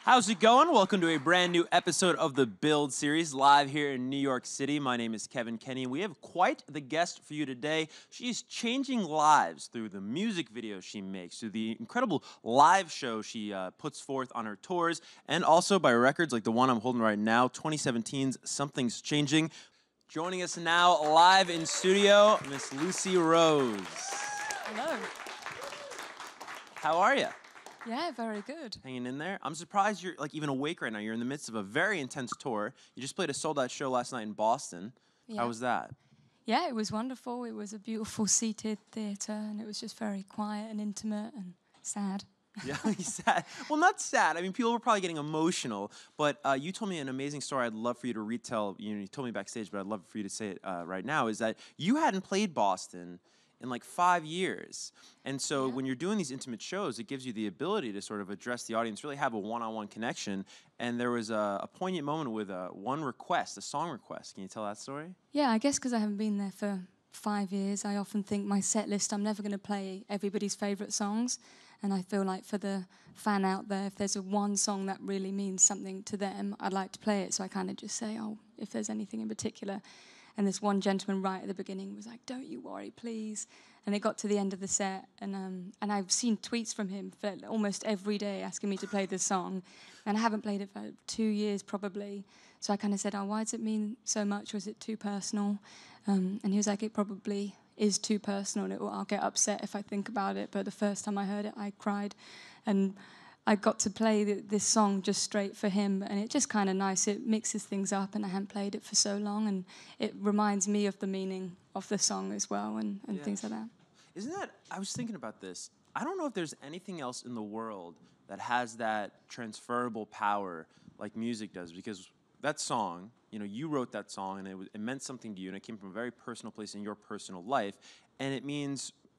How's it going? Welcome to a brand new episode of the Build series, live here in New York City. My name is Kevin Kenny, and we have quite the guest for you today. She's changing lives through the music videos she makes, through the incredible live show she puts forth on her tours, and also by records like the one I'm holding right now, 2017's Something's Changing. Joining us now live in studio, Miss Lucy Rose. Hello. How are you? Yeah, very good. Hanging in there? I'm surprised you're even awake right now. You're in the midst of a very intense tour. You just played a sold-out show last night in Boston. Yeah. How was that? Yeah, it was wonderful. It was a beautiful seated theatre, and it was just very quiet and intimate and sad. Yeah, sad. Well, not sad. I mean, people were probably getting emotional, but you told me an amazing story I'd love for you to retell. You told me backstage, but I'd love for you to say it right now, is that you hadn't played Boston in like 5 years. And so when you're doing these intimate shows, it gives you the ability to sort of address the audience, really have a one-on-one connection. And there was a poignant moment with one request, a song request. Can you tell that story? Yeah, I guess because I haven't been there for 5 years, I often think my set list, I'm never going to play everybody's favourite songs. And I feel like for the fan out there, if there's one song that really means something to them, I'd like to play it. So I kind of just say, oh, if there's anything in particular. And this one gentleman right at the beginning was like, don't you worry, please. And it got to the end of the set, and I've seen tweets from him for almost every day asking me to play this song. And I haven't played it for 2 years probably. So I kind of said, oh, why does it mean so much? Was it too personal? And he was like, it probably is too personal, and I'll get upset if I think about it. But the first time I heard it, I cried. And I got to play this song just straight for him, and it's just kind of nice. It mixes things up, and I hadn't played it for so long, and it reminds me of the meaning of the song as well, and things like that. Isn't that, I was thinking about this, I don't know if there's anything else in the world that has that transferable power like music does, because that song, you wrote that song, and it meant something to you, and it came from a very personal place in your personal life, and it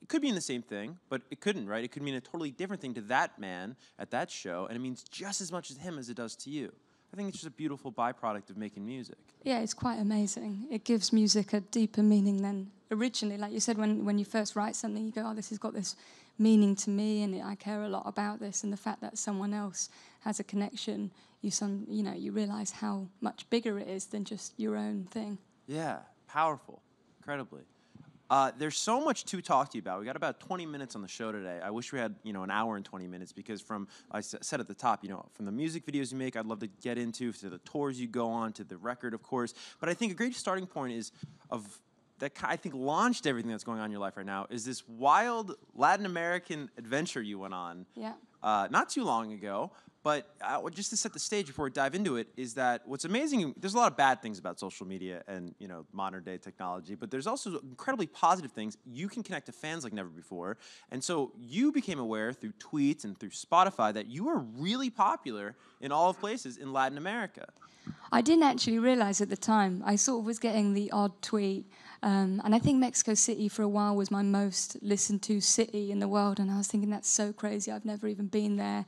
could mean the same thing, but it couldn't, right? It could mean a totally different thing to that man at that show, and it means just as much to him as it does to you. I think it's just a beautiful byproduct of making music. Yeah, it's quite amazing. It gives music a deeper meaning than originally. Like you said, when you first write something, you go, oh, this has got this meaning to me, and I care a lot about this, and the fact that someone else has a connection, you realize how much bigger it is than just your own thing. Yeah, powerful, incredibly. There's so much to talk to you about. We got about 20 minutes on the show today. I wish we had, an hour and 20 minutes, because I said at the top, from the music videos you make, I'd love to get into, to the tours you go on, to the record, of course. But I think a great starting point is that I think launched everything that's going on in your life right now is this wild Latin American adventure you went on. Yeah. Not too long ago. But just to set the stage before we dive into it, is that what's amazing, there's a lot of bad things about social media and modern day technology, but there's also incredibly positive things. You can connect to fans like never before. And so you became aware through tweets and through Spotify that you were really popular in all of places in Latin America. I didn't actually realize at the time. I sort of was getting the odd tweet. And I think Mexico City for a while was my most listened to city in the world. And I was thinking, that's so crazy. I've never even been there.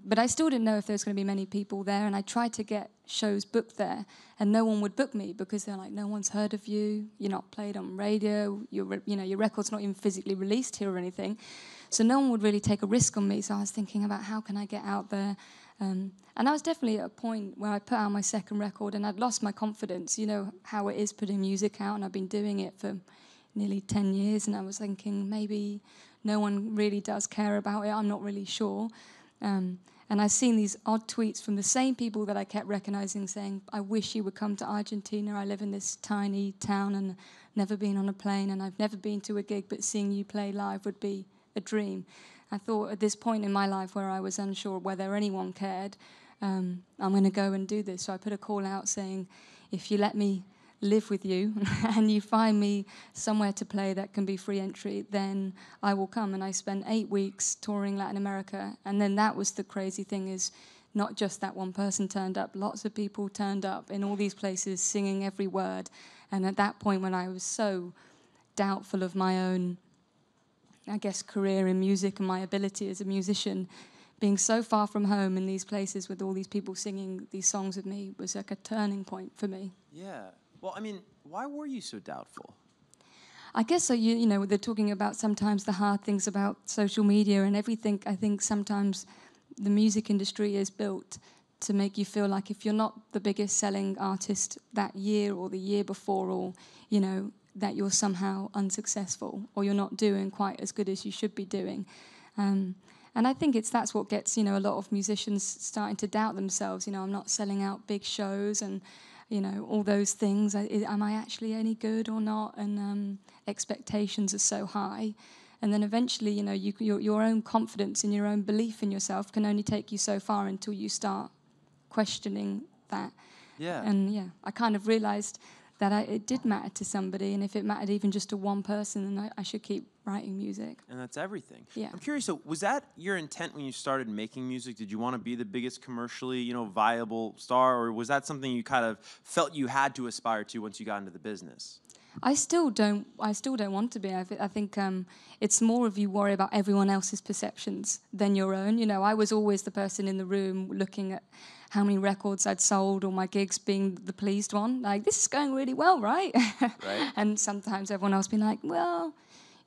But I still didn't know if there was going to be many people there, and I tried to get shows booked there, and no one would book me because they're like, no one's heard of you, you're not played on radio, your record's not even physically released here or anything, so no one would really take a risk on me. So I was thinking about how can I get out there, and I was definitely at a point where I put out my second record, and I'd lost my confidence. You know how it is putting music out, and I've been doing it for nearly 10 years, and I was thinking maybe no one really does care about it, I'm not really sure. And I've seen these odd tweets from the same people that I kept recognizing saying, I wish you would come to Argentina. I live in this tiny town and never been on a plane, and I've never been to a gig, but seeing you play live would be a dream. I thought at this point in my life where I was unsure whether anyone cared, I'm going to go and do this. So I put a call out saying, if you let me live with you and you find me somewhere to play that can be free entry, then I will come. And I spent 8 weeks touring Latin America, and then that was the crazy thing, is not just that one person turned up, lots of people turned up in all these places singing every word. And at that point, when I was so doubtful of my own, I guess, career in music and my ability as a musician, being so far from home in these places with all these people singing these songs with me was like a turning point for me. Yeah. Well, I mean, why were you so doubtful? I guess so. You know, they're talking about sometimes the hard things about social media and everything. I think sometimes the music industry is built to make you feel like if you're not the biggest selling artist that year or the year before, or, you know, that you're somehow unsuccessful or you're not doing quite as good as you should be doing. And I think that's what gets, you know, a lot of musicians starting to doubt themselves. You know, I'm not selling out big shows and, you know, all those things. Am I actually any good or not? And expectations are so high. And then eventually, you know, your own confidence and your own belief in yourself can only take you so far until you start questioning that. Yeah. And yeah, I kind of realized that it did matter to somebody, and if it mattered even just to one person, then I should keep writing music. And that's everything. Yeah. I'm curious, so was that your intent when you started making music? Did you want to be the biggest commercially, you know, viable star, or was that something you kind of felt you had to aspire to once you got into the business? I still don't want to be. I think it's more of you worry about everyone else's perceptions than your own. You know, I was always the person in the room looking at how many records I'd sold or my gigs being the pleased one. Like, this is going really well, right? Right. And sometimes everyone else being like, well,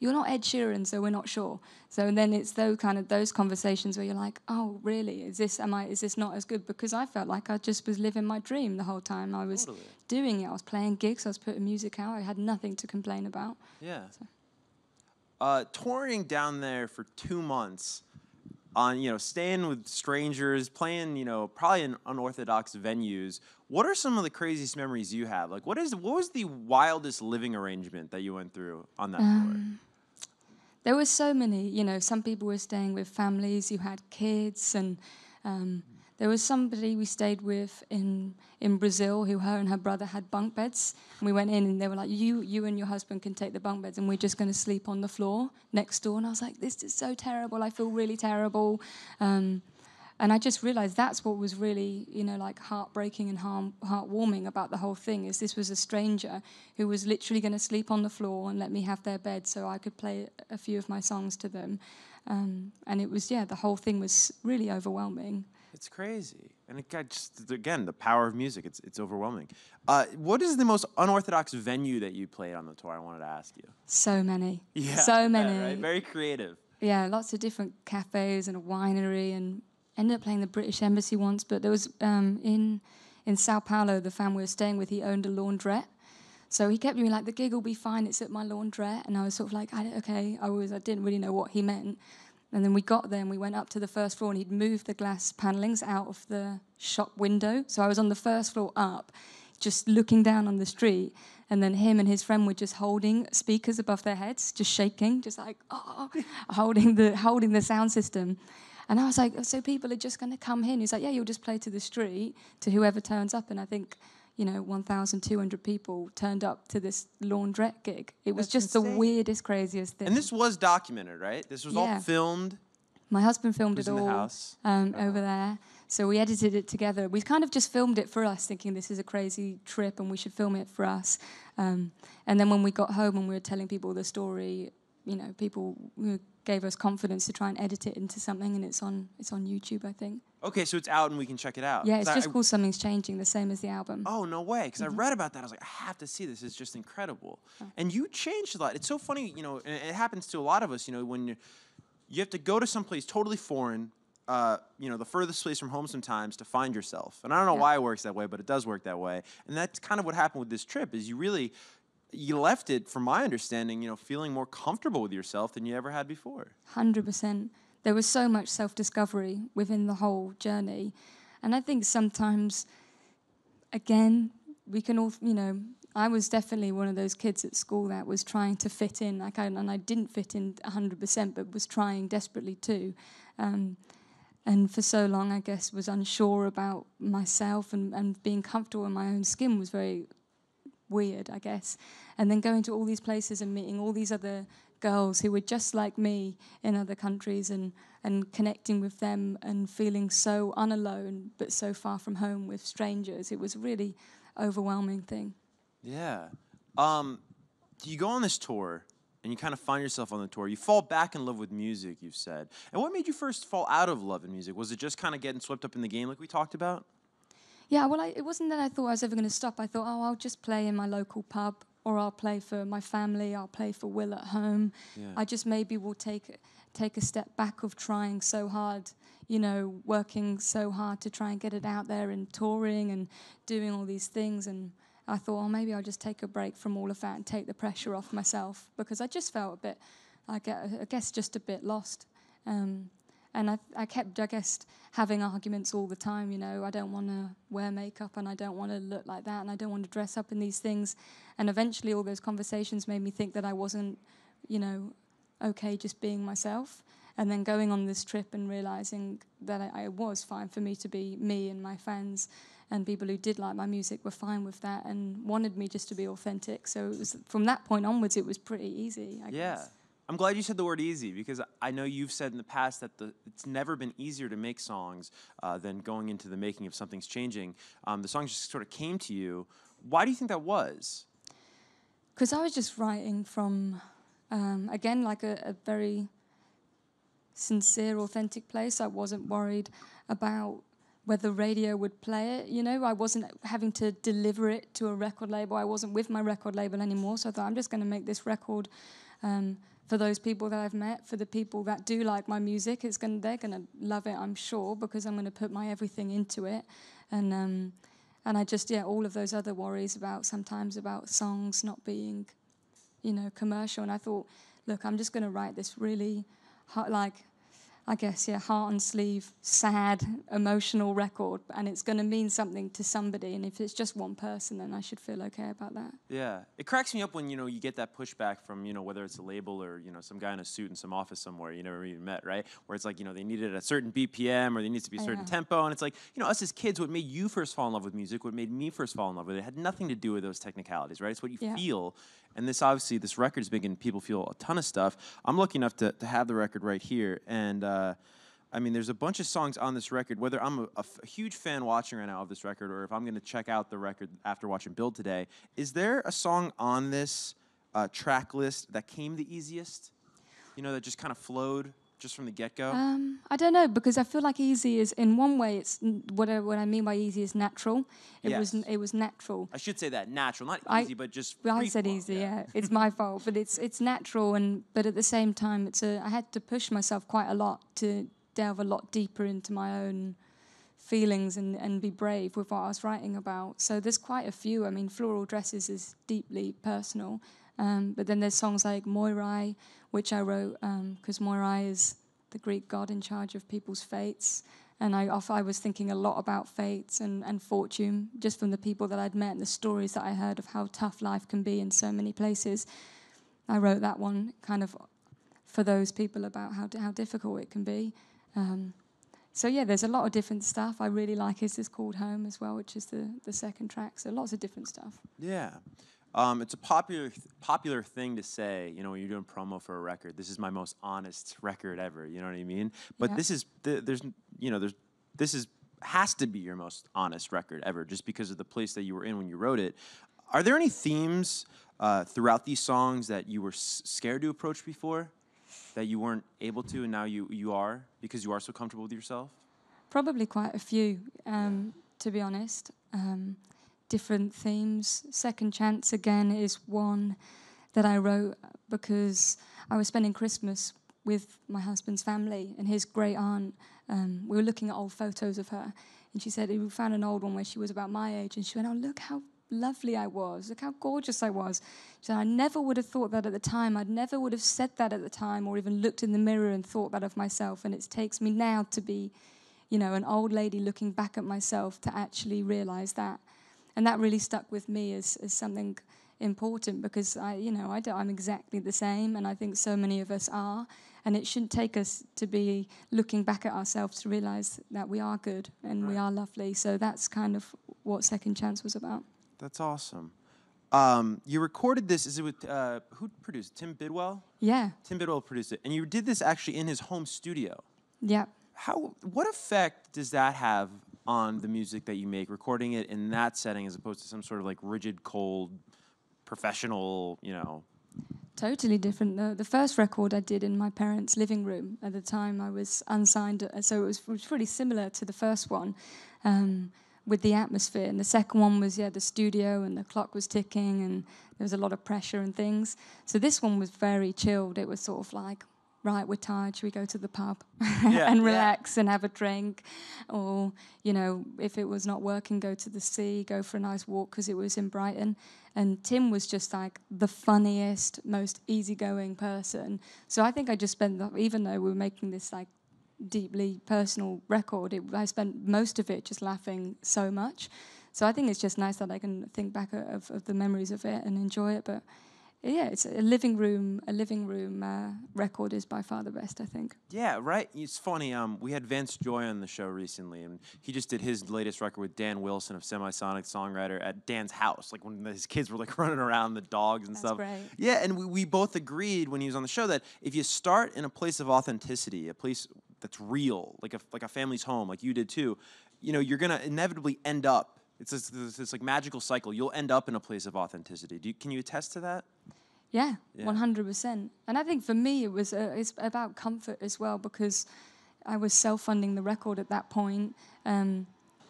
you're not Ed Sheeran, so we're not sure. So then it's those conversations where you're like, oh, really? Is this not as good? Because I felt like I just was living my dream the whole time. I was doing it. I was playing gigs. I was putting music out. I had nothing to complain about. Yeah. So. Touring down there for 2 months, on, you know, staying with strangers, playing, you know, probably in unorthodox venues. What are some of the craziest memories you have? Like, what was the wildest living arrangement that you went through on that tour? There were so many, you know, some people were staying with families who had kids, and there was somebody we stayed with in Brazil who her and her brother had bunk beds. And we went in and they were like, you and your husband can take the bunk beds and we're just going to sleep on the floor next door. And I was like, this is so terrible. I feel really terrible. And I just realized that's what was really, you know, like heartbreaking and heartwarming about the whole thing, is this was a stranger who was literally going to sleep on the floor and let me have their bed so I could play a few of my songs to them. And it was, the whole thing was really overwhelming. It's crazy. And it got just, again, the power of music. It's overwhelming. What is the most unorthodox venue that you played on the tour? I wanted to ask you. So many. Yeah. So many. Right? Very creative. Yeah, lots of different cafes and a winery, and ended up playing the British Embassy once. But there was, in Sao Paulo, the family we were staying with, he owned a laundrette. So he kept being like, the gig will be fine, it's at my laundrette. And I was sort of like, okay. I didn't really know what he meant. And then we got there and we went up to the first floor and he'd moved the glass panellings out of the shop window. So I was on the first floor up, just looking down on the street. And then him and his friend were just holding speakers above their heads, just shaking, just like, holding the sound system. And I was like, so people are just going to come in? He's like, yeah, you'll just play to the street, to whoever turns up. And I think, 1,200 people turned up to this laundrette gig. It was just insane. The weirdest, craziest thing. And this was documented, right? This was all filmed? My husband filmed it all in the house. Over there. So we edited it together. We kind of just filmed it for us, thinking this is a crazy trip and we should film it for us. And then when we got home and we were telling people the story, people gave us confidence to try and edit it into something, and it's on YouTube, I think. Okay, so it's out and we can check it out. Yeah, it's just called Something's Changing, the same as the album. Oh, no way, because I read about that. I was like, I have to see this. It's just incredible. Oh. And you changed a lot. It's so funny, and it happens to a lot of us, when you have to go to someplace totally foreign, the furthest place from home sometimes to find yourself. And I don't know why it works that way, but it does work that way. And that's kind of what happened with this trip, is you left it, from my understanding, feeling more comfortable with yourself than you ever had before. 100%. There was so much self-discovery within the whole journey. And I think sometimes, again, we can all, I was definitely one of those kids at school that was trying to fit in. And I didn't fit in 100%, but was trying desperately to. And for so long, I guess, was unsure about myself, and being comfortable in my own skin was very weird, I guess. And then going to all these places and meeting all these other girls who were just like me in other countries, and connecting with them and feeling so unalone but so far from home with strangers. It was a really overwhelming thing. Yeah. You go on this tour and you kind of find yourself on the tour. You fall back in love with music, you've said. And what made you first fall out of love in music? Was it just kind of getting swept up in the game like we talked about? Yeah, well, it wasn't that I thought I was ever going to stop. I thought, I'll just play in my local pub or I'll play for my family, I'll play for Will at home. Yeah. I just maybe will take a step back of trying so hard, you know, working so hard to try and get it out there and touring and doing all these things. And I thought, oh, maybe I'll just take a break from all of that and take the pressure off myself, because I just felt a bit, I guess, just a bit lost. And I kept, I guess, having arguments all the time, you know. I don't want to wear makeup and I don't want to look like that and I don't want to dress up in these things. And eventually all those conversations made me think that I wasn't, you know, okay just being myself. And then going on this trip and realizing that I was fine for me to be me, and my fans and people who did like my music were fine with that and wanted me just to be authentic. So it was, from that point onwards, it was pretty easy, I guess. I'm glad you said the word easy, because I know you've said in the past that it's never been easier to make songs than going into the making of Something's Changing. The songs just sort of came to you. Why do you think that was? Because I was just writing from, again, like a very sincere, authentic place. I wasn't worried about whether radio would play it. You know, I wasn't having to deliver it to a record label. I wasn't with my record label anymore, so I thought, I'm just going to make this record for those people that I've met, for the people that do like my music. They're gonna love it, I'm sure, because I'm gonna put my everything into it. And I just, all of those other worries sometimes about songs not being, you know, commercial. And I thought, look, I'm just gonna write this really, heart and sleeve, sad, emotional record, and it's going to mean something to somebody. And if it's just one person, then I should feel okay about that. Yeah, it cracks me up when, you know, you get that pushback from, you know, whether it's a label or, you know, some guy in a suit in some office somewhere you never even met, right? Where it's like, you know, they needed a certain BPM or there needs to be a certain tempo, and it's like, you know, us as kids, what made you first fall in love with music, what made me first fall in love with it, had nothing to do with those technicalities, right? It's what you feel. And this, obviously, this record is making people feel a ton of stuff. I'm lucky enough to have the record right here. And, I mean, there's a bunch of songs on this record, whether I'm a huge fan watching right now of this record or if I'm going to check out the record after watching Build today. Is there a song on this track list that came the easiest? You know, that just kind of flowed just from the get-go? I don't know, because I feel like easy is, in one way, it's what I mean by easy is natural. It was natural. I should say that, natural, not easy, but just Well, free I said flow. easy, it's my fault, but it's natural, but at the same time, I had to push myself quite a lot to delve a lot deeper into my own feelings and be brave with what I was writing about. So there's quite a few. I mean, Floral Dresses is deeply personal, but then there's songs like Moirai, which I wrote because Moirai is the Greek god in charge of people's fates. And I was thinking a lot about fates and fortune, just from the people that I'd met and the stories that I heard of how tough life can be in so many places. I wrote that one kind of for those people about how difficult it can be. So there's a lot of different stuff. I really like Is This Called Home as well, which is the second track. So lots of different stuff. Yeah. It's a popular thing to say, you know, when you're doing promo for a record. This is my most honest record ever. You know what I mean? But this is has to be your most honest record ever, just because of the place that you were in when you wrote it. Are there any themes throughout these songs that you were scared to approach before, that you weren't able to, and now you are, because you are so comfortable with yourself? Probably quite a few, to be honest. Different themes. Second Chance, again, is one that I wrote because I was spending Christmas with my husband's family and his great aunt. We were looking at old photos of her, and she said, we found an old one where she was about my age, and she went, oh, look how lovely I was, look how gorgeous I was. She said, I never would have thought that at the time, I'd never would have said that at the time, or even looked in the mirror and thought that of myself, and it takes me now to be, you know, an old lady looking back at myself to actually realize that. And that really stuck with me as something important, because I'm exactly the same, and I think so many of us are, and it shouldn't take us to be looking back at ourselves to realize that we are good and we are lovely. So that's kind of what Second Chance was about. That's awesome. You recorded this, is it with, who produced it? Tim Bidwell? Yeah. Tim Bidwell produced it. And you did this actually in his home studio. Yeah. What effect does that have on the music that you make, recording it in that setting as opposed to some sort of like rigid, cold, professional, you know? Totally different. The first record I did in my parents' living room. At the time I was unsigned, so it was pretty similar to the first one. with the atmosphere. And the second one was, the studio, and the clock was ticking, and there was a lot of pressure and things. So this one was very chilled. It was sort of like, right, we're tired, should we go to the pub and relax and have a drink? Or, if it was not working, go to the sea, go for a nice walk, because it was in Brighton. And Tim was just like the funniest, most easygoing person. So I think I just spent, even though we were making this like deeply personal record, I spent most of it just laughing so much. So I think it's just nice that I can think back of the memories of it and enjoy it. But yeah, it's a living room record is by far the best, I think. Yeah, right. It's funny. We had Vance Joy on the show recently, and he just did his latest record with Dan Wilson of Semisonic Songwriter at Dan's house, like when his kids were like running around, the dogs and stuff. That's great. Yeah, and we both agreed when he was on the show that if you start in a place of authenticity, a place that's real, like a family's home, like you did too, you're gonna inevitably end up. It's this like magical cycle. You'll end up in a place of authenticity. Can you attest to that? Yeah, 100%. And I think for me, it's about comfort as well, because I was self-funding the record at that point. And,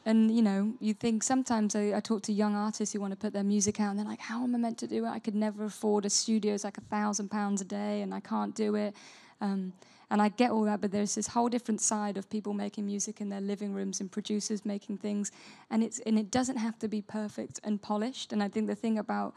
you think sometimes I talk to young artists who want to put their music out, and they're like, how am I meant to do it? I could never afford a studio. It's like £1,000 a day, and I can't do it. And I get all that, but there's this whole different side of people making music in their living rooms and producers making things. And it doesn't have to be perfect and polished. And I think the thing about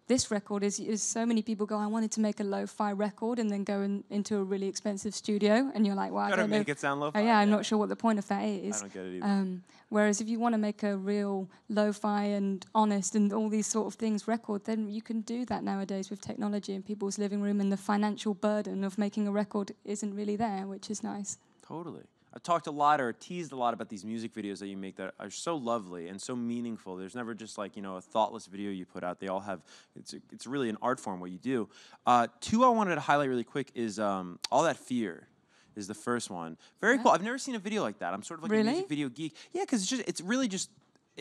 this record is so many people go, I wanted to make a lo-fi record, and then go into a really expensive studio, and you're like, well, I don't know. Make it sound lo-fi. I'm not sure what the point of that is. I don't get it either. Whereas if you want to make a real lo-fi and honest and all these sort of things record, then you can do that nowadays with technology in people's living room, and the financial burden of making a record isn't really there, which is nice. Totally. I've talked a lot or teased a lot about these music videos that you make that are so lovely and so meaningful. There's never just like, a thoughtless video you put out. They all have, it's really an art form what you do. Two I wanted to highlight really quick is All That Fear is the first one. Very cool. I've never seen a video like that. I'm sort of like a music video geek. Yeah, because it's really just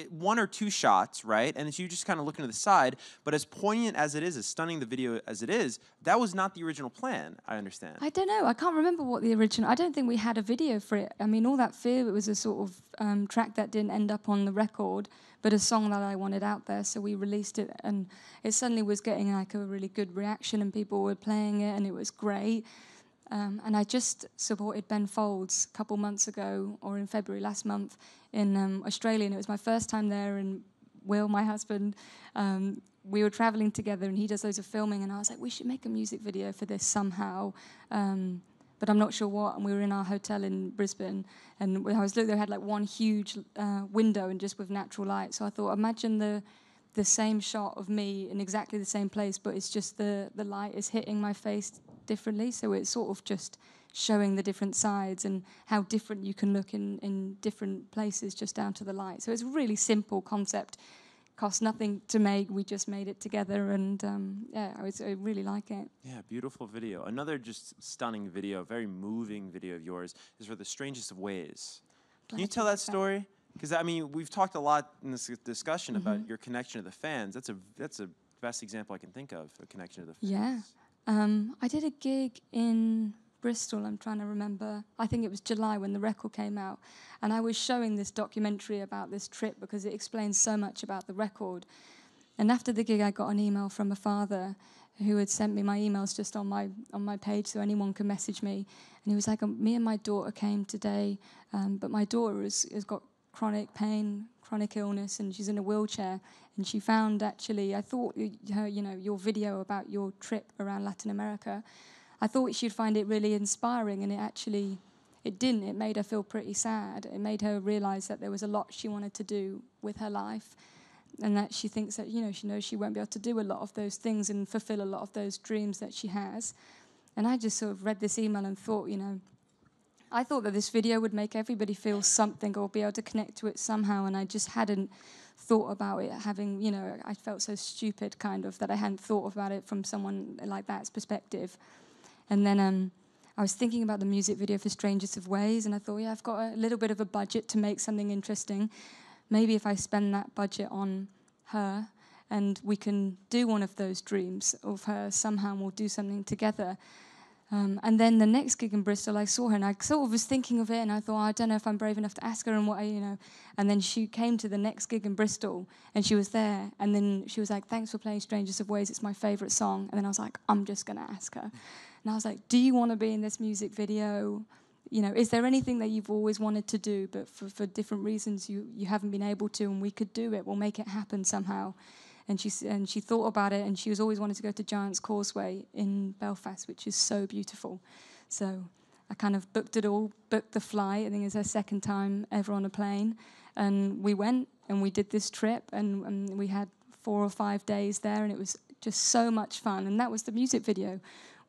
one or two shots, right? And it's you just kind of looking to the side. But as poignant as it is, as stunning the video as it is, that was not the original plan, I understand. I don't know. I can't remember what the original... I don't think we had a video for it. I mean, All That Fear, it was a sort of track that didn't end up on the record, but a song that I wanted out there, so we released it, and it suddenly was getting like a really good reaction, and people were playing it, and it was great. And I just supported Ben Folds a couple months ago, or in February last month, in Australia, and it was my first time there. And Will, my husband, we were traveling together, and he does loads of filming, and I was like, we should make a music video for this somehow, but I'm not sure what. And we were in our hotel in Brisbane, and I was looking, they had like one huge window and just with natural light. So I thought, imagine the same shot of me in exactly the same place, but it's just the light is hitting my face differently, so it's sort of just showing the different sides and how different you can look in different places just down to the light. So it's a really simple concept, cost nothing to make, we just made it together, and I really like it. Yeah, beautiful video. Another just stunning video, very moving video of yours is for The Strangest of Ways. Can you tell that story? Because I mean, we've talked a lot in this discussion about your connection to the fans. That's a best example I can think of, a connection to the fans. Yeah. I did a gig in Bristol, I'm trying to remember. I think it was July when the record came out. And I was showing this documentary about this trip because it explains so much about the record. And after the gig, I got an email from a father who had sent me my emails just on my page so anyone could message me. And he was like, me and my daughter came today, but my daughter has got chronic pain, chronic illness, and she's in a wheelchair. And she found, actually, I thought your video about your trip around Latin America, I thought she'd find it really inspiring, and it didn't. It made her feel pretty sad. It made her realize that there was a lot she wanted to do with her life, and that she thinks that, she knows she won't be able to do a lot of those things and fulfill a lot of those dreams that she has. And I just sort of read this email and thought, I thought that this video would make everybody feel something or be able to connect to it somehow, and I just hadn't thought about it having, I felt so stupid kind of that I hadn't thought about it from someone like that's perspective. And then I was thinking about the music video for Strangest of Ways, and I thought, I've got a little bit of a budget to make something interesting. Maybe if I spend that budget on her and we can do one of those dreams of her somehow, and we'll do something together. And then the next gig in Bristol, I saw her, and I sort of was thinking of it, and I thought, I don't know if I'm brave enough to ask her, and And then she came to the next gig in Bristol, and she was there, and then she was like, "Thanks for playing Strangers of Ways. It's my favorite song." And then I was like, "I'm just gonna ask her." And I was like, "Do you want to be in this music video? Is there anything that you've always wanted to do, but for different reasons you haven't been able to, and we could do it? We'll make it happen somehow." And she thought about it, and she was always wanted to go to Giant's Causeway in Belfast, which is so beautiful. So I kind of booked it all, booked the flight. I think it's her second time ever on a plane. And we went, and we did this trip, and we had 4 or 5 days there, and it was just so much fun. And that was the music video,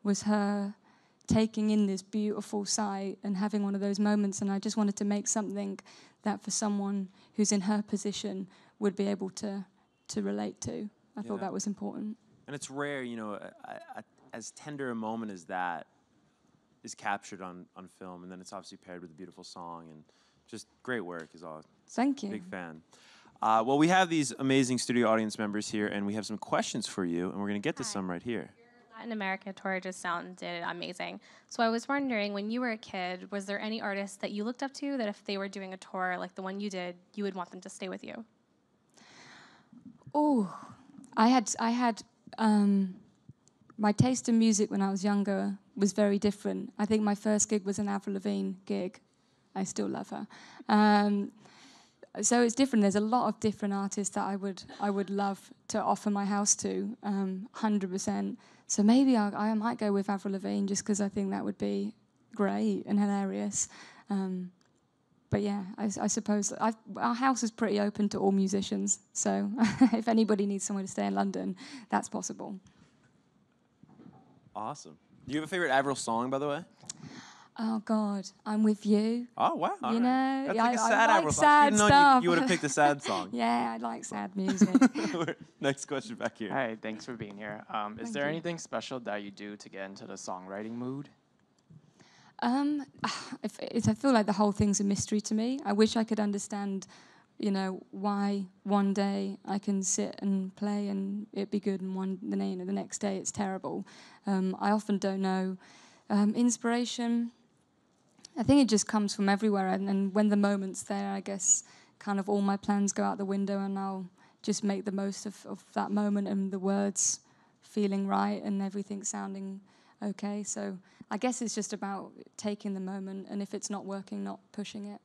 was her taking in this beautiful sight and having one of those moments. And I just wanted to make something that for someone who's in her position would be able to relate to. I thought that was important. And it's rare, as tender a moment as that is captured on film, and then it's obviously paired with a beautiful song, and just great work is all. Thank you. Big fan. Well, we have these amazing studio audience members here, and we have some questions for you, and we're going to get to some right here. Your Latin America tour just sounded amazing. So I was wondering, when you were a kid, was there any artists that you looked up to that if they were doing a tour like the one you did, you would want them to stay with you? Oh, I had my taste in music when I was younger was very different. I think my first gig was an Avril Lavigne gig. I still love her. So it's different. There's a lot of different artists that I would love to offer my house to, 100%. So maybe I might go with Avril Lavigne just because I think that would be great and hilarious. But yeah, I suppose our house is pretty open to all musicians. So if anybody needs somewhere to stay in London, that's possible. Awesome. Do you have a favorite Avril song, by the way? Oh God, I'm with you. Oh wow! You know, that's like a sad I Avril like song. sad stuff. You would have picked a sad song. Yeah, I like sad music. Next question back here. Hi, thanks for being here. Is there anything special that you do to get into the songwriting mood? I feel like the whole thing's a mystery to me. I wish I could understand, why one day I can sit and play and it be good, and the next day it's terrible. I often don't know. Inspiration, I think it just comes from everywhere, and when the moment's there, I guess kind of all my plans go out the window, and I'll just make the most of that moment and the words feeling right and everything sounding okay. So I guess it's just about taking the moment, and if it's not working, not pushing it.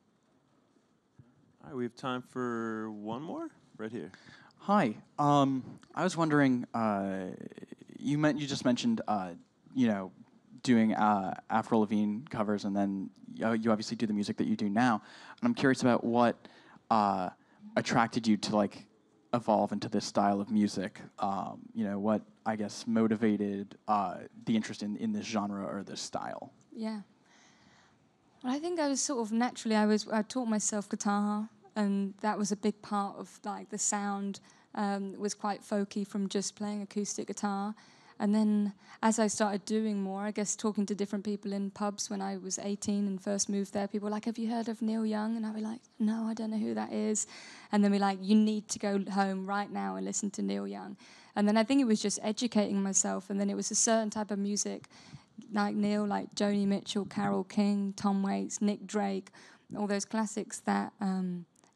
All right, we have time for one more right here. Hi. I was wondering, you just mentioned, doing Avril Lavigne covers, and then you obviously do the music that you do now. And I'm curious about what attracted you to evolve into this style of music. What I guess motivated the interest in this genre or this style. Yeah. Well, I think I was sort of naturally. I taught myself guitar, and that was a big part of the sound. Was quite folky from just playing acoustic guitar. And then as I started doing more, I guess talking to different people in pubs when I was 18 and first moved there, people were like, "Have you heard of Neil Young?" And I'd be like, "No, I don't know who that is." And then we're like, "You need to go home right now and listen to Neil Young." And then I think it was just educating myself. And then it was a certain type of music, like Neil, like Joni Mitchell, Carole King, Tom Waits, Nick Drake, all those classics that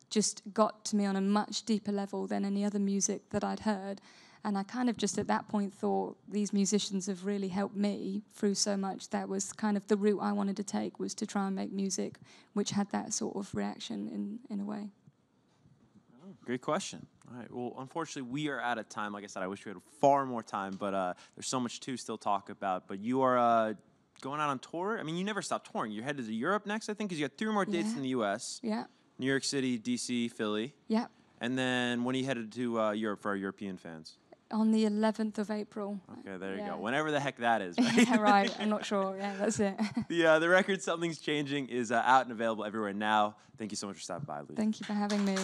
just got to me on a much deeper level than any other music that I'd heard. And I kind of just at that point thought these musicians have really helped me through so much. That was kind of the route I wanted to take, was to try and make music which had that sort of reaction in a way. Oh, great question. All right. Well, unfortunately, we are out of time. Like I said, I wish we had far more time, but there's so much to still talk about. But you are going out on tour. I mean, you never stop touring. You're headed to Europe next, I think, because you got 3 more dates in the U.S. Yeah. New York City, D.C., Philly. Yeah. And then when are you headed to Europe for our European fans? On the 11th of April. Okay, there you go. Whenever the heck that is, right? Yeah, right. I'm not sure. Yeah, that's it. The record Something's Changing is out and available everywhere now. Thank you so much for stopping by, Lucy. Thank you for having me.